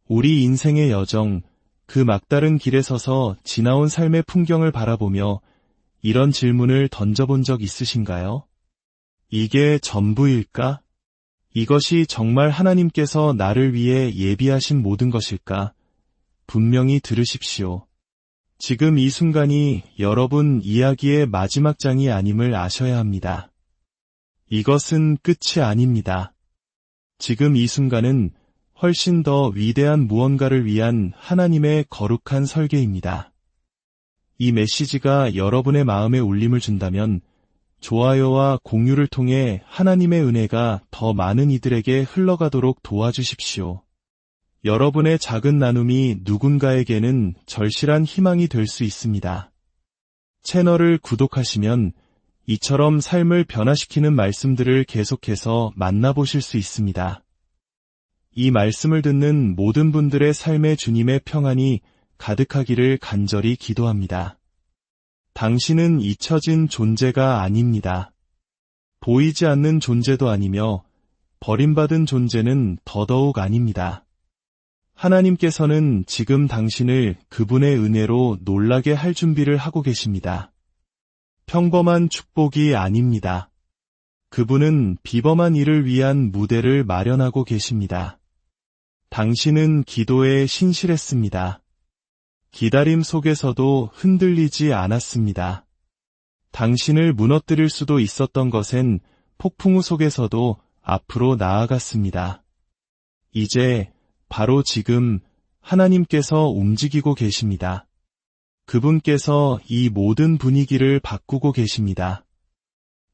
우리 인생의 여정, 그 막다른 길에 서서 지나온 삶의 풍경을 바라보며 이런 질문을 던져본 적 있으신가요? 이게 전부일까? 이것이 정말 하나님께서 나를 위해 예비하신 모든 것일까? 분명히 들으십시오. 지금 이 순간이 여러분 이야기의 마지막 장이 아님을 아셔야 합니다. 이것은 끝이 아닙니다. 지금 이 순간은 훨씬 더 위대한 무언가를 위한 하나님의 거룩한 설계입니다. 이 메시지가 여러분의 마음에 울림을 준다면 좋아요와 공유를 통해 하나님의 은혜가 더 많은 이들에게 흘러가도록 도와주십시오. 여러분의 작은 나눔이 누군가에게는 절실한 희망이 될 수 있습니다. 채널을 구독하시면 이처럼 삶을 변화시키는 말씀들을 계속해서 만나보실 수 있습니다. 이 말씀을 듣는 모든 분들의 삶에 주님의 평안이 가득하기를 간절히 기도합니다. 당신은 잊혀진 존재가 아닙니다. 보이지 않는 존재도 아니며 버림받은 존재는 더더욱 아닙니다. 하나님께서는 지금 당신을 그분의 은혜로 놀라게 할 준비를 하고 계십니다. 평범한 축복이 아닙니다. 그분은 비범한 일을 위한 무대를 마련하고 계십니다. 당신은 기도에 신실했습니다. 기다림 속에서도 흔들리지 않았습니다. 당신을 무너뜨릴 수도 있었던 것엔 폭풍우 속에서도 앞으로 나아갔습니다. 이제 바로 지금 하나님께서 움직이고 계십니다. 그분께서 이 모든 분위기를 바꾸고 계십니다.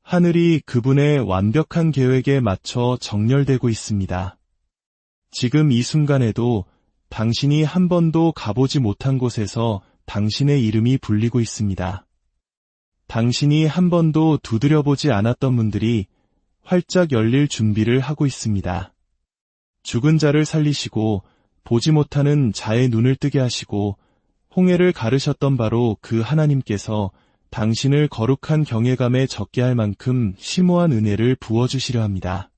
하늘이 그분의 완벽한 계획에 맞춰 정렬되고 있습니다. 지금 이 순간에도 당신이 한 번도 가보지 못한 곳에서 당신의 이름이 불리고 있습니다. 당신이 한 번도 두드려보지 않았던 문들이 활짝 열릴 준비를 하고 있습니다. 죽은 자를 살리시고 보지 못하는 자의 눈을 뜨게 하시고 홍해를 가르셨던 바로 그 하나님께서 당신을 거룩한 경외감에 적게 할 만큼 심오한 은혜를 부어주시려 합니다.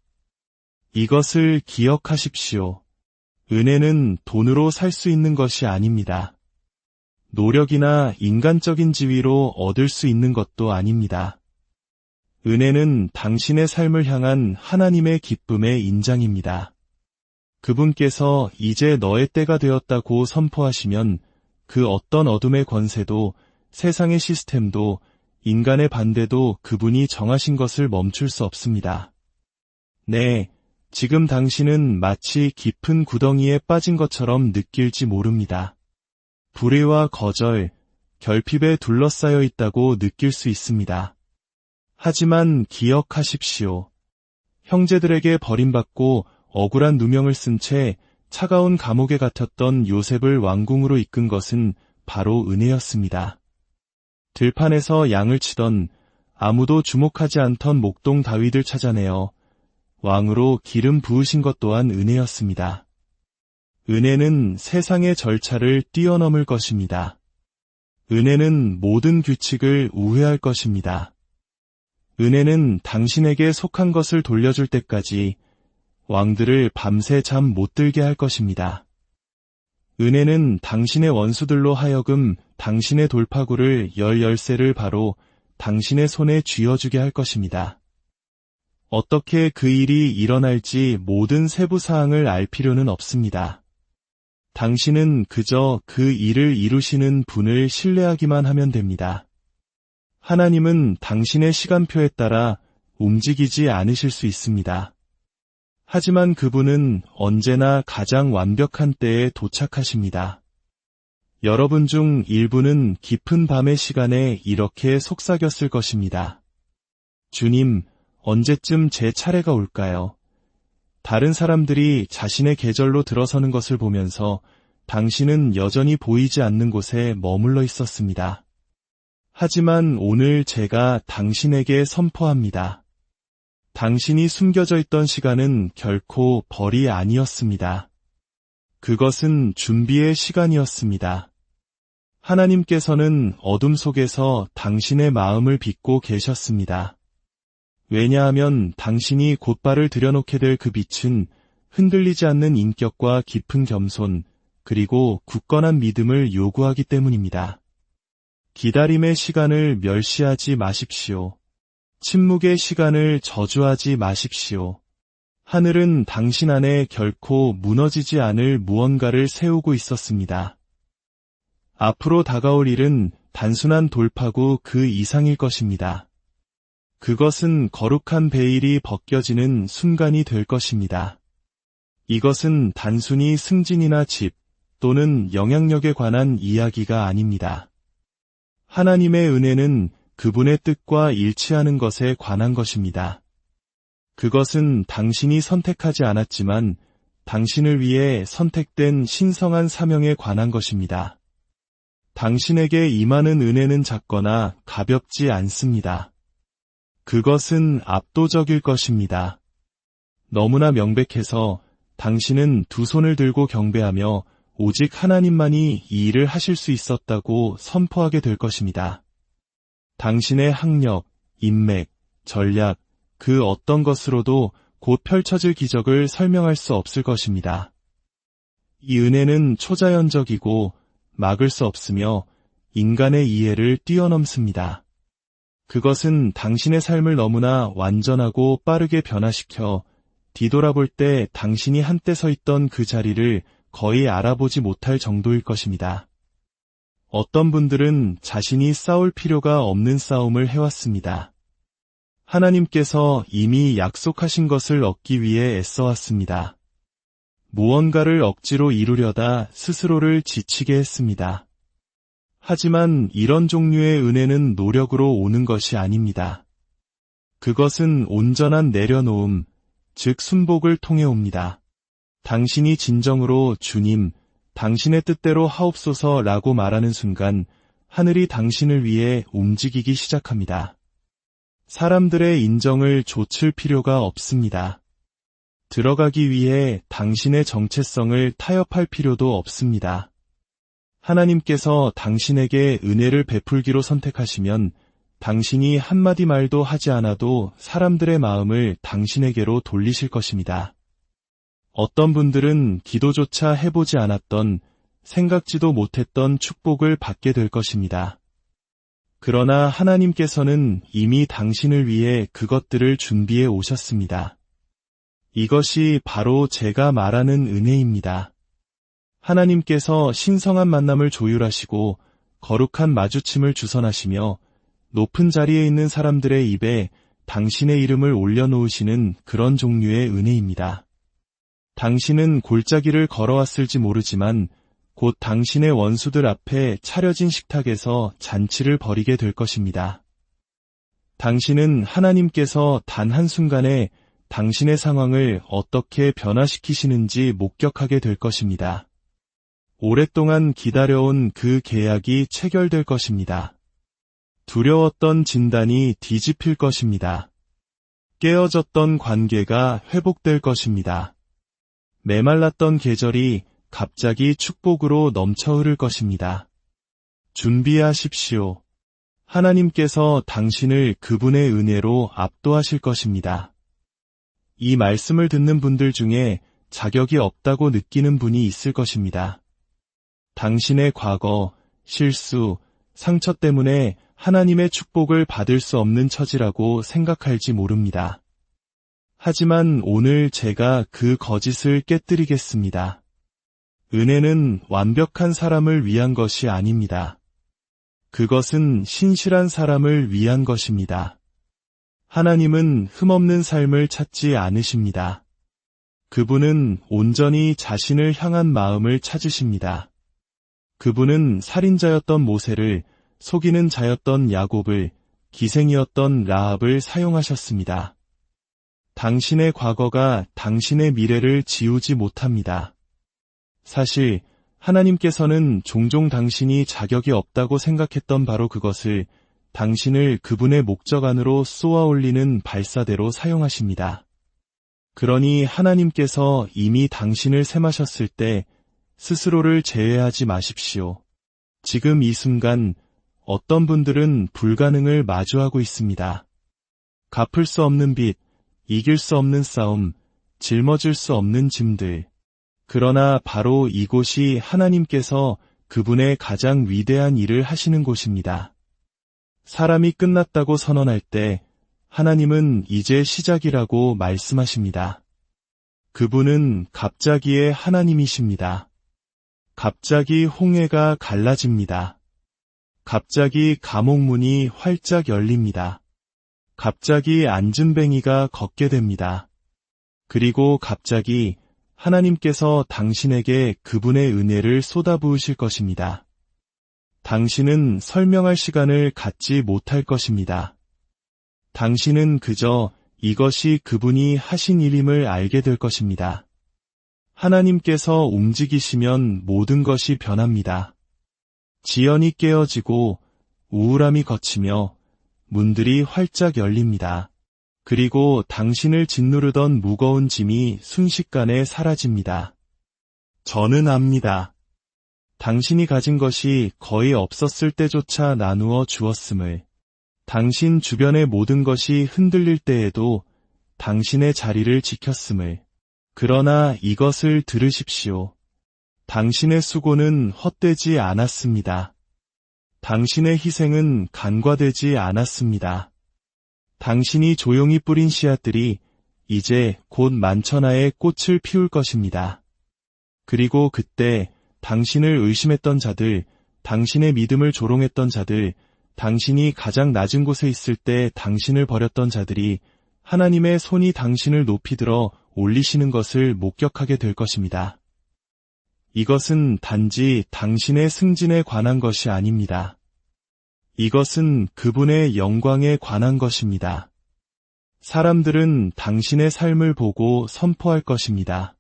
이것을 기억하십시오. 은혜는 돈으로 살 수 있는 것이 아닙니다. 노력이나 인간적인 지위로 얻을 수 있는 것도 아닙니다. 은혜는 당신의 삶을 향한 하나님의 기쁨의 인장입니다. 그분께서 이제 너의 때가 되었다고 선포하시면 그 어떤 어둠의 권세도 세상의 시스템도 인간의 반대도 그분이 정하신 것을 멈출 수 없습니다. 네, 지금 당신은 마치 깊은 구덩이에 빠진 것처럼 느낄지 모릅니다. 불의와 거절, 결핍에 둘러싸여 있다고 느낄 수 있습니다. 하지만 기억하십시오. 형제들에게 버림받고 억울한 누명을 쓴 채 차가운 감옥에 갇혔던 요셉을 왕궁으로 이끈 것은 바로 은혜였습니다. 들판에서 양을 치던 아무도 주목하지 않던 목동 다윗을 찾아내어 왕으로 기름 부으신 것 또한 은혜였습니다. 은혜는 세상의 절차를 뛰어넘을 것입니다. 은혜는 모든 규칙을 우회할 것입니다. 은혜는 당신에게 속한 것을 돌려줄 때까지 왕들을 밤새 잠 못 들게 할 것입니다. 은혜는 당신의 원수들로 하여금 당신의 돌파구를 열쇠를 바로 당신의 손에 쥐어주게 할 것입니다. 어떻게 그 일이 일어날지 모든 세부 사항을 알 필요는 없습니다. 당신은 그저 그 일을 이루시는 분을 신뢰하기만 하면 됩니다. 하나님은 당신의 시간표에 따라 움직이지 않으실 수 있습니다. 하지만 그분은 언제나 가장 완벽한 때에 도착하십니다. 여러분 중 일부는 깊은 밤의 시간에 이렇게 속삭였을 것입니다. 주님, 언제쯤 제 차례가 올까요? 다른 사람들이 자신의 계절로 들어서는 것을 보면서 당신은 여전히 보이지 않는 곳에 머물러 있었습니다. 하지만 오늘 제가 당신에게 선포합니다. 당신이 숨겨져 있던 시간은 결코 벌이 아니었습니다. 그것은 준비의 시간이었습니다. 하나님께서는 어둠 속에서 당신의 마음을 빚고 계셨습니다. 왜냐하면 당신이 곧발을 들여놓게 될 그 빛은 흔들리지 않는 인격과 깊은 겸손, 그리고 굳건한 믿음을 요구하기 때문입니다. 기다림의 시간을 멸시하지 마십시오. 침묵의 시간을 저주하지 마십시오. 하늘은 당신 안에 결코 무너지지 않을 무언가를 세우고 있었습니다. 앞으로 다가올 일은 단순한 돌파구 그 이상일 것입니다. 그것은 거룩한 베일이 벗겨지는 순간이 될 것입니다. 이것은 단순히 승진이나 집 또는 영향력에 관한 이야기가 아닙니다. 하나님의 은혜는 그분의 뜻과 일치하는 것에 관한 것입니다. 그것은 당신이 선택하지 않았지만 당신을 위해 선택된 신성한 사명에 관한 것입니다. 당신에게 임하는 은혜는 작거나 가볍지 않습니다. 그것은 압도적일 것입니다. 너무나 명백해서 당신은 두 손을 들고 경배하며 오직 하나님만이 이 일을 하실 수 있었다고 선포하게 될 것입니다. 당신의 학력, 인맥, 전략, 그 어떤 것으로도 곧 펼쳐질 기적을 설명할 수 없을 것입니다. 이 은혜는 초자연적이고 막을 수 없으며 인간의 이해를 뛰어넘습니다. 그것은 당신의 삶을 너무나 완전하고 빠르게 변화시켜 뒤돌아볼 때 당신이 한때 서 있던 그 자리를 거의 알아보지 못할 정도일 것입니다. 어떤 분들은 자신이 싸울 필요가 없는 싸움을 해왔습니다. 하나님께서 이미 약속하신 것을 얻기 위해 애써왔습니다. 무언가를 억지로 이루려다 스스로를 지치게 했습니다. 하지만 이런 종류의 은혜는 노력으로 오는 것이 아닙니다. 그것은 온전한 내려놓음, 즉 순복을 통해 옵니다. 당신이 진정으로 주님, 당신의 뜻대로 하옵소서라고 말하는 순간 하늘이 당신을 위해 움직이기 시작합니다. 사람들의 인정을 좇을 필요가 없습니다. 들어가기 위해 당신의 정체성을 타협할 필요도 없습니다. 하나님께서 당신에게 은혜를 베풀기로 선택하시면 당신이 한마디 말도 하지 않아도 사람들의 마음을 당신에게로 돌리실 것입니다. 어떤 분들은 기도조차 해보지 않았던, 생각지도 못했던 축복을 받게 될 것입니다. 그러나 하나님께서는 이미 당신을 위해 그것들을 준비해 오셨습니다. 이것이 바로 제가 말하는 은혜입니다. 하나님께서 신성한 만남을 조율하시고 거룩한 마주침을 주선하시며 높은 자리에 있는 사람들의 입에 당신의 이름을 올려놓으시는 그런 종류의 은혜입니다. 당신은 골짜기를 걸어왔을지 모르지만 곧 당신의 원수들 앞에 차려진 식탁에서 잔치를 벌이게 될 것입니다. 당신은 하나님께서 단 한순간에 당신의 상황을 어떻게 변화시키시는지 목격하게 될 것입니다. 오랫동안 기다려온 그 계약이 체결될 것입니다. 두려웠던 진단이 뒤집힐 것입니다. 깨어졌던 관계가 회복될 것입니다. 메말랐던 계절이 갑자기 축복으로 넘쳐 흐를 것입니다. 준비하십시오. 하나님께서 당신을 그분의 은혜로 압도하실 것입니다. 이 말씀을 듣는 분들 중에 자격이 없다고 느끼는 분이 있을 것입니다. 당신의 과거, 실수, 상처 때문에 하나님의 축복을 받을 수 없는 처지라고 생각할지 모릅니다. 하지만 오늘 제가 그 거짓을 깨뜨리겠습니다. 은혜는 완벽한 사람을 위한 것이 아닙니다. 그것은 신실한 사람을 위한 것입니다. 하나님은 흠없는 삶을 찾지 않으십니다. 그분은 온전히 자신을 향한 마음을 찾으십니다. 그분은 살인자였던 모세를, 속이는 자였던 야곱을, 기생이었던 라합을 사용하셨습니다. 당신의 과거가 당신의 미래를 지우지 못합니다. 사실 하나님께서는 종종 당신이 자격이 없다고 생각했던 바로 그것을 당신을 그분의 목적 안으로 쏘아 올리는 발사대로 사용하십니다. 그러니 하나님께서 이미 당신을 셈하셨을 때 스스로를 제외하지 마십시오. 지금 이 순간 어떤 분들은 불가능을 마주하고 있습니다. 갚을 수 없는 빚, 이길 수 없는 싸움, 짊어질 수 없는 짐들. 그러나 바로 이곳이 하나님께서 그분의 가장 위대한 일을 하시는 곳입니다. 사람이 끝났다고 선언할 때 하나님은 이제 시작이라고 말씀하십니다. 그분은 갑자기의 하나님이십니다. 갑자기 홍해가 갈라집니다. 갑자기 감옥문이 활짝 열립니다. 갑자기 안진뱅이가 걷게 됩니다. 그리고 갑자기 하나님께서 당신에게 그분의 은혜를 쏟아부으실 것입니다. 당신은 설명할 시간을 갖지 못할 것입니다. 당신은 그저 이것이 그분이 하신 일임을 알게 될 것입니다. 하나님께서 움직이시면 모든 것이 변합니다. 지연이 깨어지고 우울함이 걷히며 문들이 활짝 열립니다. 그리고 당신을 짓누르던 무거운 짐이 순식간에 사라집니다. 저는 압니다. 당신이 가진 것이 거의 없었을 때조차 나누어 주었음을, 당신 주변의 모든 것이 흔들릴 때에도 당신의 자리를 지켰음을. 그러나 이것을 들으십시오. 당신의 수고는 헛되지 않았습니다. 당신의 희생은 간과되지 않았습니다. 당신이 조용히 뿌린 씨앗들이 이제 곧 만천하의 꽃을 피울 것입니다. 그리고 그때 당신을 의심했던 자들, 당신의 믿음을 조롱했던 자들, 당신이 가장 낮은 곳에 있을 때 당신을 버렸던 자들이 하나님의 손이 당신을 높이 들어 올리시는 것을 목격하게 될 것입니다. 이것은 단지 당신의 승진에 관한 것이 아닙니다. 이것은 그분의 영광에 관한 것입니다. 사람들은 당신의 삶을 보고 선포할 것입니다.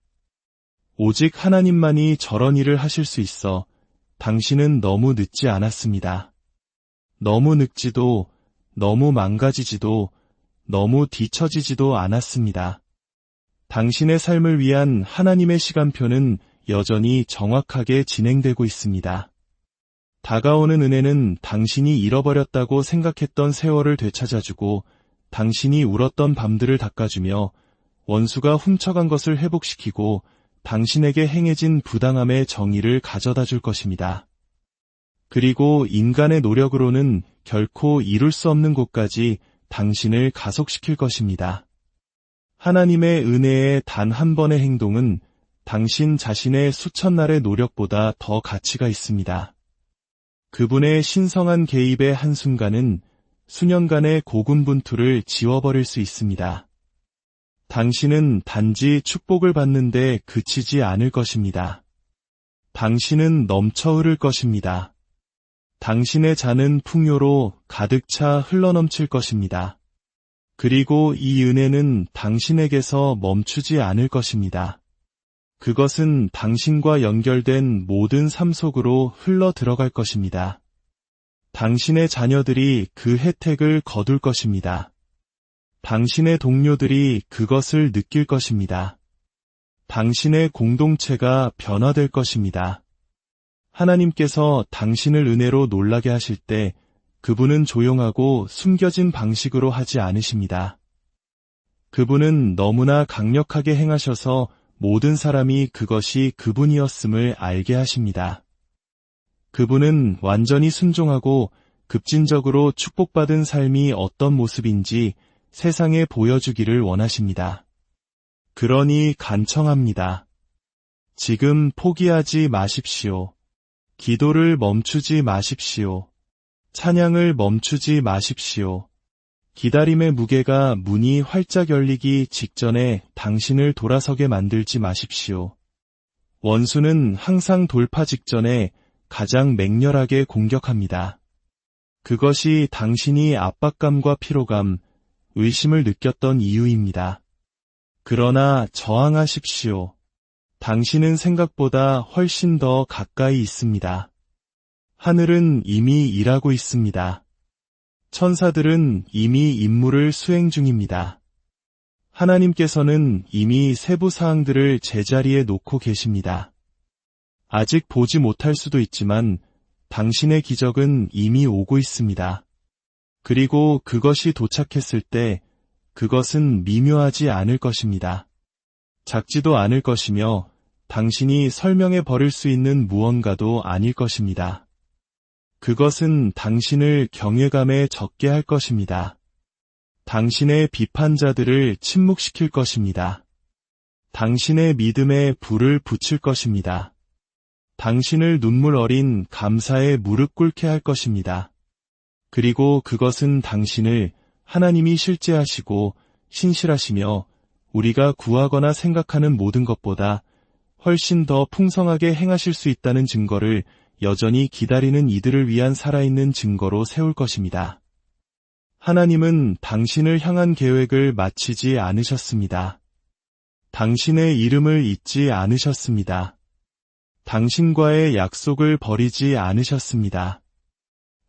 오직 하나님만이 저런 일을 하실 수 있어 당신은 너무 늦지 않았습니다. 너무 늙지도, 너무 망가지지도, 너무 뒤처지지도 않았습니다. 당신의 삶을 위한 하나님의 시간표는 여전히 정확하게 진행되고 있습니다. 다가오는 은혜는 당신이 잃어버렸다고 생각했던 세월을 되찾아주고 당신이 울었던 밤들을 닦아주며 원수가 훔쳐간 것을 회복시키고 당신에게 행해진 부당함의 정의를 가져다 줄 것입니다. 그리고 인간의 노력으로는 결코 이룰 수 없는 곳까지 당신을 가속시킬 것입니다. 하나님의 은혜의 단 한 번의 행동은 당신 자신의 수천 날의 노력보다 더 가치가 있습니다. 그분의 신성한 개입의 한순간은 수년간의 고군분투를 지워버릴 수 있습니다. 당신은 단지 축복을 받는데 그치지 않을 것입니다. 당신은 넘쳐 흐를 것입니다. 당신의 잔은 풍요로 가득 차 흘러넘칠 것입니다. 그리고 이 은혜는 당신에게서 멈추지 않을 것입니다. 그것은 당신과 연결된 모든 삶 속으로 흘러 들어갈 것입니다. 당신의 자녀들이 그 혜택을 거둘 것입니다. 당신의 동료들이 그것을 느낄 것입니다. 당신의 공동체가 변화될 것입니다. 하나님께서 당신을 은혜로 놀라게 하실 때 그분은 조용하고 숨겨진 방식으로 하지 않으십니다. 그분은 너무나 강력하게 행하셔서 모든 사람이 그것이 그분이었음을 알게 하십니다. 그분은 완전히 순종하고 급진적으로 축복받은 삶이 어떤 모습인지 세상에 보여주기를 원하십니다. 그러니 간청합니다. 지금 포기하지 마십시오. 기도를 멈추지 마십시오. 찬양을 멈추지 마십시오. 기다림의 무게가 문이 활짝 열리기 직전에 당신을 돌아서게 만들지 마십시오. 원수는 항상 돌파 직전에 가장 맹렬하게 공격합니다. 그것이 당신이 압박감과 피로감, 의심을 느꼈던 이유입니다. 그러나 저항하십시오. 당신은 생각보다 훨씬 더 가까이 있습니다. 하늘은 이미 일하고 있습니다. 천사들은 이미 임무를 수행 중입니다. 하나님께서는 이미 세부 사항들을 제자리에 놓고 계십니다. 아직 보지 못할 수도 있지만 당신의 기적은 이미 오고 있습니다. 그리고 그것이 도착했을 때 그것은 미묘하지 않을 것입니다. 작지도 않을 것이며 당신이 설명해 버릴 수 있는 무언가도 아닐 것입니다. 그것은 당신을 경외감에 젖게 할 것입니다. 당신의 비판자들을 침묵시킬 것입니다. 당신의 믿음에 불을 붙일 것입니다. 당신을 눈물 어린 감사에 무릎 꿇게 할 것입니다. 그리고 그것은 당신을 하나님이 실제하시고 신실하시며 우리가 구하거나 생각하는 모든 것보다 훨씬 더 풍성하게 행하실 수 있다는 증거를 여전히 기다리는 이들을 위한 살아있는 증거로 세울 것입니다. 하나님은 당신을 향한 계획을 마치지 않으셨습니다. 당신의 이름을 잊지 않으셨습니다. 당신과의 약속을 버리지 않으셨습니다.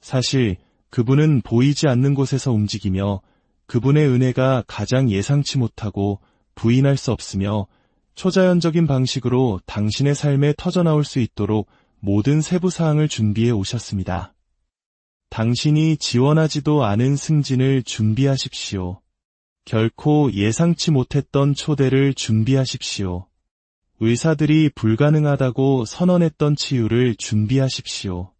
사실 그분은 보이지 않는 곳에서 움직이며 그분의 은혜가 가장 예상치 못하고 부인할 수 없으며 초자연적인 방식으로 당신의 삶에 터져나올 수 있도록 모든 세부 사항을 준비해 오셨습니다. 당신이 지원하지도 않은 승진을 준비하십시오. 결코 예상치 못했던 초대를 준비하십시오. 의사들이 불가능하다고 선언했던 치유를 준비하십시오.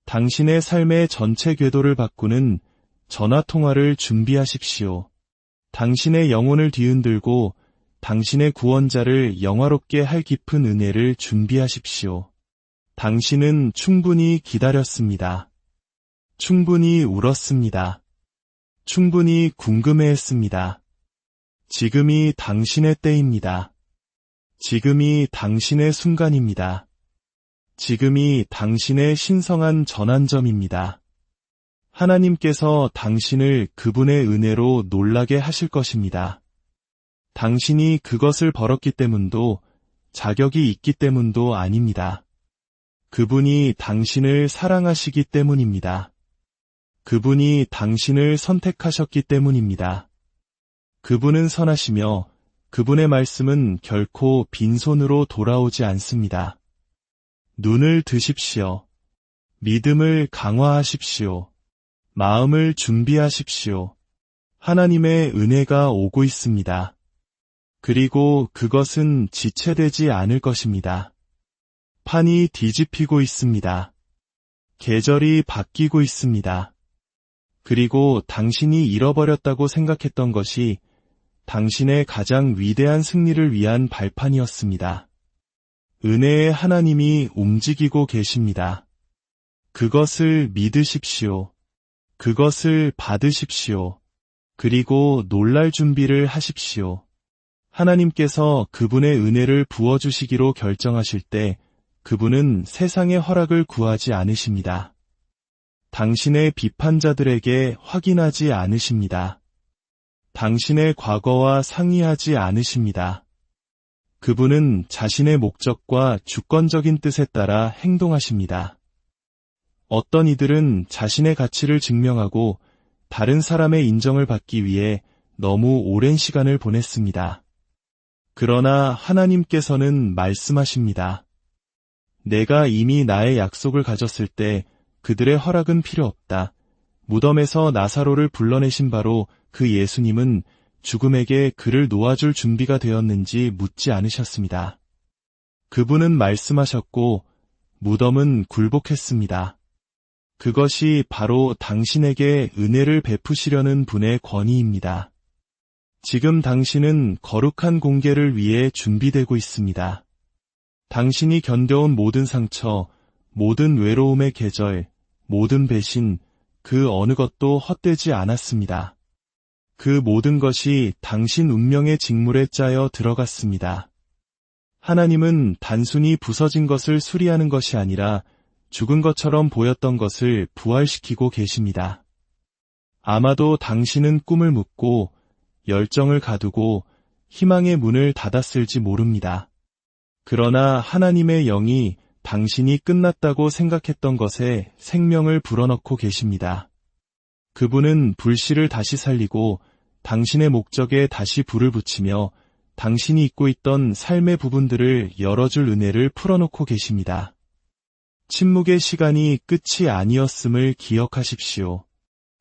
당신의 삶의 전체 궤도를 바꾸는 전화통화를 준비하십시오. 당신의 영혼을 뒤흔들고 당신의 구원자를 영화롭게 할 깊은 은혜를 준비하십시오. 당신은 충분히 기다렸습니다. 충분히 울었습니다. 충분히 궁금해했습니다. 지금이 당신의 때입니다. 지금이 당신의 순간입니다. 지금이 당신의 신성한 전환점입니다. 하나님께서 당신을 그분의 은혜로 놀라게 하실 것입니다. 당신이 그것을 벌었기 때문도 자격이 있기 때문도 아닙니다. 그분이 당신을 사랑하시기 때문입니다. 그분이 당신을 선택하셨기 때문입니다. 그분은 선하시며 그분의 말씀은 결코 빈손으로 돌아오지 않습니다. 눈을 드십시오. 믿음을 강화하십시오. 마음을 준비하십시오. 하나님의 은혜가 오고 있습니다. 그리고 그것은 지체되지 않을 것입니다. 판이 뒤집히고 있습니다. 계절이 바뀌고 있습니다. 그리고 당신이 잃어버렸다고 생각했던 것이 당신의 가장 위대한 승리를 위한 발판이었습니다. 은혜의 하나님이 움직이고 계십니다. 그것을 믿으십시오. 그것을 받으십시오. 그리고 놀랄 준비를 하십시오. 하나님께서 그분의 은혜를 부어주시기로 결정하실 때 그분은 세상의 허락을 구하지 않으십니다. 당신의 비판자들에게 확인하지 않으십니다. 당신의 과거와 상의하지 않으십니다. 그분은 자신의 목적과 주권적인 뜻에 따라 행동하십니다. 어떤 이들은 자신의 가치를 증명하고 다른 사람의 인정을 받기 위해 너무 오랜 시간을 보냈습니다. 그러나 하나님께서는 말씀하십니다. 내가 이미 나의 약속을 가졌을 때 그들의 허락은 필요 없다. 무덤에서 나사로를 불러내신 바로 그 예수님은 죽음에게 그를 놓아줄 준비가 되었는지 묻지 않으셨습니다. 그분은 말씀하셨고 무덤은 굴복했습니다. 그것이 바로 당신에게 은혜를 베푸시려는 분의 권위입니다. 지금 당신은 거룩한 공개를 위해 준비되고 있습니다. 당신이 견뎌온 모든 상처, 모든 외로움의 계절, 모든 배신, 그 어느 것도 헛되지 않았습니다. 그 모든 것이 당신 운명의 직물에 짜여 들어갔습니다. 하나님은 단순히 부서진 것을 수리하는 것이 아니라 죽은 것처럼 보였던 것을 부활시키고 계십니다. 아마도 당신은 꿈을 묻고 열정을 가두고 희망의 문을 닫았을지 모릅니다. 그러나 하나님의 영이 당신이 끝났다고 생각했던 것에 생명을 불어넣고 계십니다. 그분은 불씨를 다시 살리고 당신의 목적에 다시 불을 붙이며 당신이 잊고 있던 삶의 부분들을 열어줄 은혜를 풀어놓고 계십니다. 침묵의 시간이 끝이 아니었음을 기억하십시오.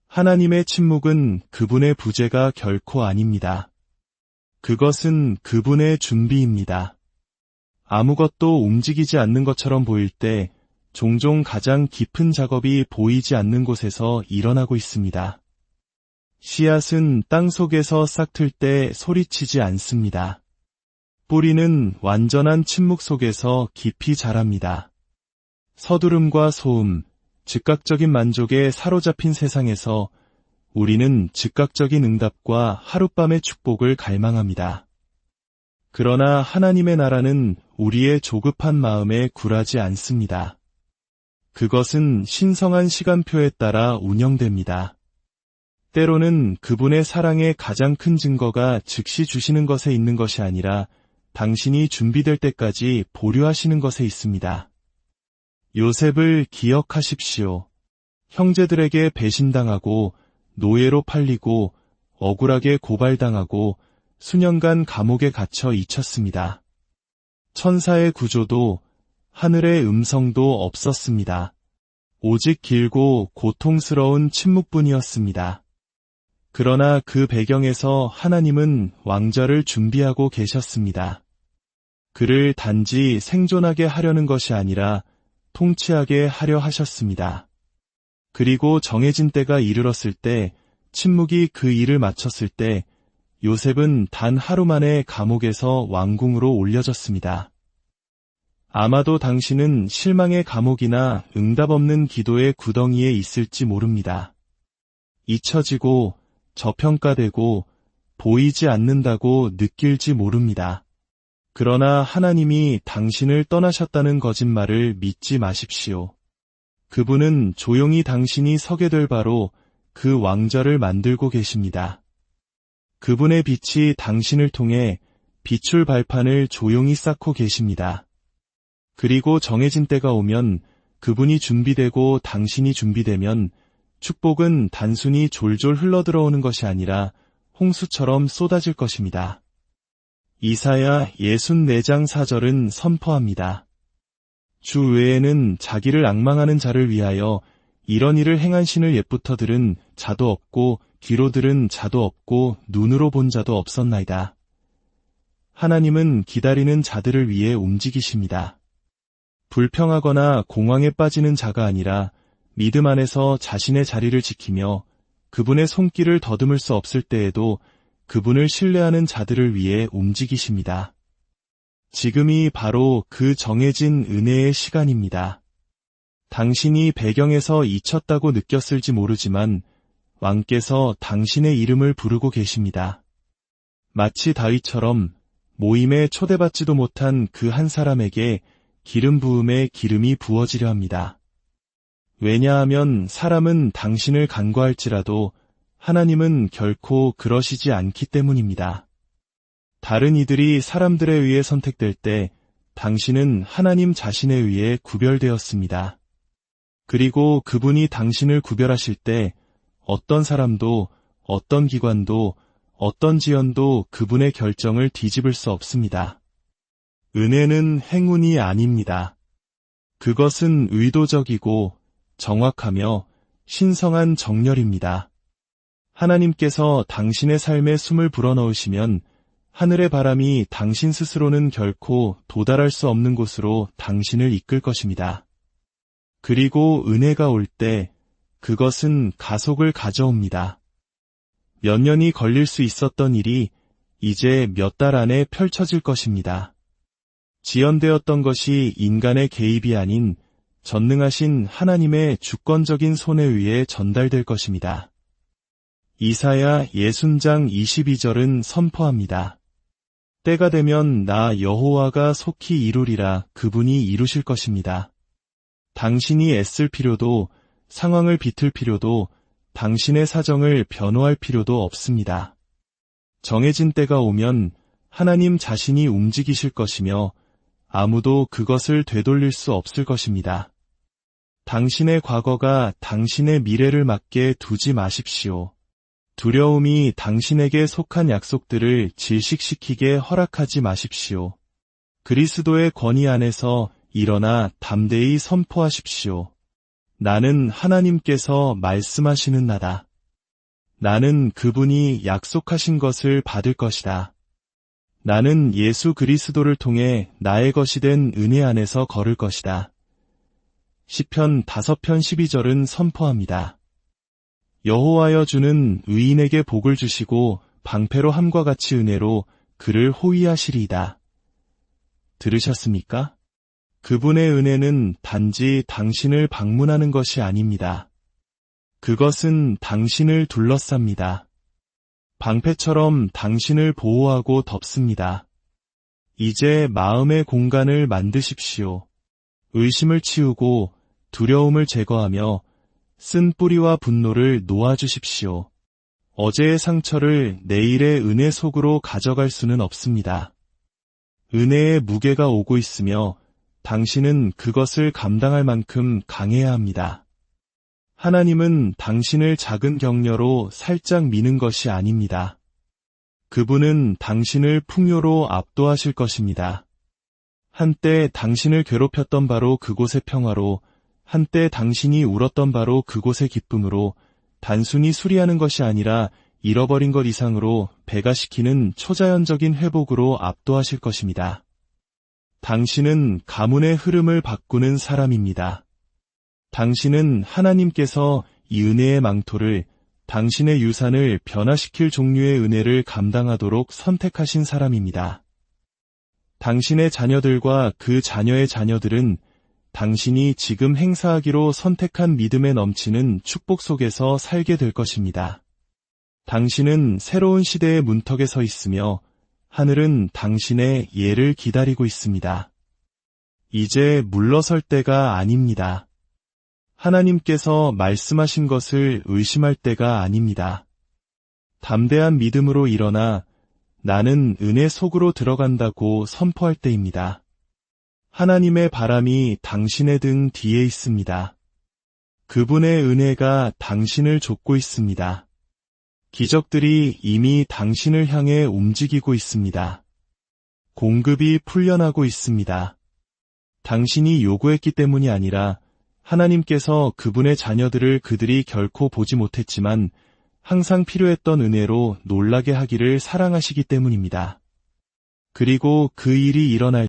하나님의 침묵은 그분의 부재가 결코 아닙니다. 그것은 그분의 준비입니다. 아무것도 움직이지 않는 것처럼 보일 때 종종 가장 깊은 작업이 보이지 않는 곳에서 일어나고 있습니다. 씨앗은 땅 속에서 싹틀 때 소리치지 않습니다. 뿌리는 완전한 침묵 속에서 깊이 자랍니다. 서두름과 소음, 즉각적인 만족에 사로잡힌 세상에서 우리는 즉각적인 응답과 하룻밤의 축복을 갈망합니다. 그러나 하나님의 나라는 우리의 조급한 마음에 굴하지 않습니다. 그것은 신성한 시간표에 따라 운영됩니다. 때로는 그분의 사랑의 가장 큰 증거가 즉시 주시는 것에 있는 것이 아니라 당신이 준비될 때까지 보류하시는 것에 있습니다. 요셉을 기억하십시오. 형제들에게 배신당하고 노예로 팔리고 억울하게 고발당하고 수년간 감옥에 갇혀 잊혔습니다. 천사의 구조도 하늘의 음성도 없었습니다. 오직 길고 고통스러운 침묵뿐이었습니다. 그러나 그 배경에서 하나님은 왕자를 준비하고 계셨습니다. 그를 단지 생존하게 하려는 것이 아니라 통치하게 하려 하셨습니다. 그리고 정해진 때가 이르렀을 때, 침묵이 그 일을 마쳤을 때 요셉은 단 하루 만에 감옥에서 왕궁으로 올려졌습니다. 아마도 당신은 실망의 감옥이나 응답 없는 기도의 구덩이에 있을지 모릅니다. 잊혀지고 저평가되고 보이지 않는다고 느낄지 모릅니다. 그러나 하나님이 당신을 떠나셨다는 거짓말을 믿지 마십시오. 그분은 조용히 당신이 서게 될 바로 그 왕좌를 만들고 계십니다. 그분의 빛이 당신을 통해 비출 발판을 조용히 쌓고 계십니다. 그리고 정해진 때가 오면 그분이 준비되고 당신이 준비되면 축복은 단순히 졸졸 흘러들어오는 것이 아니라 홍수처럼 쏟아질 것입니다. 이사야 64장 4절은 선포합니다. 주 외에는 자기를 앙망하는 자를 위하여 이런 일을 행한 신을 옛부터 들은 자도 없고 귀로 들은 자도 없고 눈으로 본 자도 없었나이다. 하나님은 기다리는 자들을 위해 움직이십니다. 불평하거나 공황에 빠지는 자가 아니라 믿음 안에서 자신의 자리를 지키며 그분의 손길을 더듬을 수 없을 때에도 그분을 신뢰하는 자들을 위해 움직이십니다. 지금이 바로 그 정해진 은혜의 시간입니다. 당신이 배경에서 잊혔다고 느꼈을지 모르지만 왕께서 당신의 이름을 부르고 계십니다. 마치 다윗처럼 모임에 초대받지도 못한 그 한 사람에게 기름 부음에 기름이 부어지려 합니다. 왜냐하면 사람은 당신을 간과할지라도 하나님은 결코 그러시지 않기 때문입니다. 다른 이들이 사람들에 의해 선택될 때 당신은 하나님 자신에 의해 구별되었습니다. 그리고 그분이 당신을 구별하실 때 어떤 사람도, 어떤 기관도, 어떤 지연도 그분의 결정을 뒤집을 수 없습니다. 은혜는 행운이 아닙니다. 그것은 의도적이고 정확하며 신성한 정렬입니다. 하나님께서 당신의 삶에 숨을 불어넣으시면 하늘의 바람이 당신 스스로는 결코 도달할 수 없는 곳으로 당신을 이끌 것입니다. 그리고 은혜가 올 때 그것은 가속을 가져옵니다. 몇 년이 걸릴 수 있었던 일이 이제 몇 달 안에 펼쳐질 것입니다. 지연되었던 것이 인간의 개입이 아닌 전능하신 하나님의 주권적인 손에 의해 전달될 것입니다. 이사야 60장 22절은 선포합니다. 때가 되면 나 여호와가 속히 이루리라 그분이 이루실 것입니다. 당신이 애쓸 필요도 상황을 비틀 필요도 당신의 사정을 변호할 필요도 없습니다. 정해진 때가 오면 하나님 자신이 움직이실 것이며 아무도 그것을 되돌릴 수 없을 것입니다. 당신의 과거가 당신의 미래를 막게 두지 마십시오. 두려움이 당신에게 속한 약속들을 질식시키게 허락하지 마십시오. 그리스도의 권위 안에서 일어나 담대히 선포하십시오. 나는 하나님께서 말씀하시는 나다. 나는 그분이 약속하신 것을 받을 것이다. 나는 예수 그리스도를 통해 나의 것이 된 은혜 안에서 걸을 것이다. 시편 5편 12절은 선포합니다. 여호와여 주는 의인에게 복을 주시고 방패로 함과 같이 은혜로 그를 호위하시리이다. 들으셨습니까? 그분의 은혜는 단지 당신을 방문하는 것이 아닙니다. 그것은 당신을 둘러쌉니다. 방패처럼 당신을 보호하고 덮습니다. 이제 마음의 공간을 만드십시오. 의심을 치우고 두려움을 제거하며 쓴 뿌리와 분노를 놓아주십시오. 어제의 상처를 내일의 은혜 속으로 가져갈 수는 없습니다. 은혜의 무게가 오고 있으며 당신은 그것을 감당할 만큼 강해야 합니다. 하나님은 당신을 작은 격려로 살짝 미는 것이 아닙니다. 그분은 당신을 풍요로 압도하실 것입니다. 한때 당신을 괴롭혔던 바로 그곳의 평화로, 한때 당신이 울었던 바로 그곳의 기쁨으로, 단순히 수리하는 것이 아니라 잃어버린 것 이상으로 배가시키는 초자연적인 회복으로 압도하실 것입니다. 당신은 가문의 흐름을 바꾸는 사람입니다. 당신은 하나님께서 이 은혜의 망토를, 당신의 유산을 변화시킬 종류의 은혜를 감당하도록 선택하신 사람입니다. 당신의 자녀들과 그 자녀의 자녀들은 당신이 지금 행사하기로 선택한 믿음에 넘치는 축복 속에서 살게 될 것입니다. 당신은 새로운 시대의 문턱에 서 있으며 하늘은 당신의 예를 기다리고 있습니다. 이제 물러설 때가 아닙니다. 하나님께서 말씀하신 것을 의심할 때가 아닙니다. 담대한 믿음으로 일어나 나는 은혜 속으로 들어간다고 선포할 때입니다. 하나님의 바람이 당신의 등 뒤에 있습니다. 그분의 은혜가 당신을 좇고 있습니다. 기적들이 이미 당신을 향해 움직이고 있습니다. 공급이 풀려나고 있습니다. 당신이 요구했기 때문이 아니라 하나님께서 그분의 자녀들을 그들이 결코 보지 못했지만 항상 필요했던 은혜로 놀라게 하기를 사랑하시기 때문입니다. 그리고 그 일이 일어날